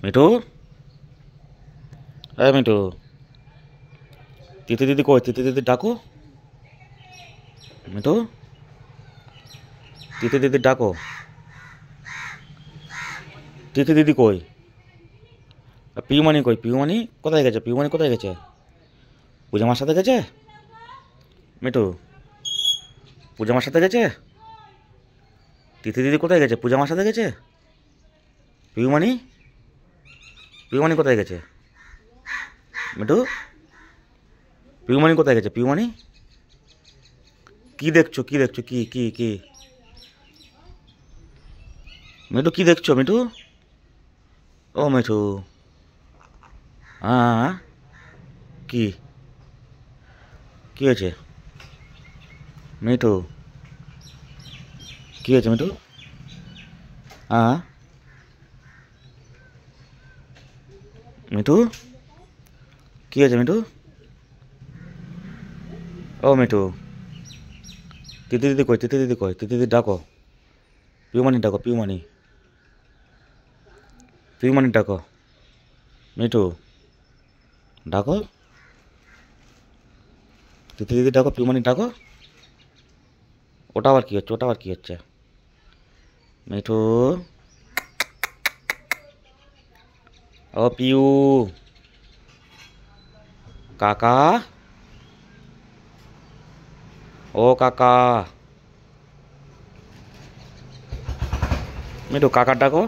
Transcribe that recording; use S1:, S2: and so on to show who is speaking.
S1: মিঠু, মিঠু, তিথি দিদি কই? তিথি দিদি ডাকো। মিঠু, তিথি দিদি ডাকো। তিথি দিদি কই? পিউমানি কই? পিউমানি কোথায় গেছে? পিউমানি কোথায় গেছে? পূজামার সাথে গেছে? মিঠু, পূজামার সাথে গেছে? তিথি দিদি কোথায় গেছে? পূজামার সাথে গেছে? পিউমানি, পিউমানি কোথায় গেছে? মিঠু, পিউমানি কোথায় গেছে? পিউমানি, কি দেখছো? কি দেখছো? কি কি কি? মিঠু, কি দেখছো? মিঠু, ও মিঠু, হ্যাঁ, কি কি হয়েছে? মিঠু, কি হয়েছে মিঠু? হ্যাঁ, মিঠু, কি হয়েছে মিঠু? ও মিঠু, তিথি দিদি কই? তিথি দিদি কই? তিথি দিদি ডাকো। পিউমানি ডাকো। পিউমানি, পিউমানি ডাকো। মিঠু, ডাকো। তিথি দিদি ডাকো। পিউমানি ডাকো। ওটা আবার কি হচ্ছে? ওটা আবার কি হচ্ছে? মিঠু, ও পিউ, কাকা, ও কাকা। মিঠু, কাকা ডাকো।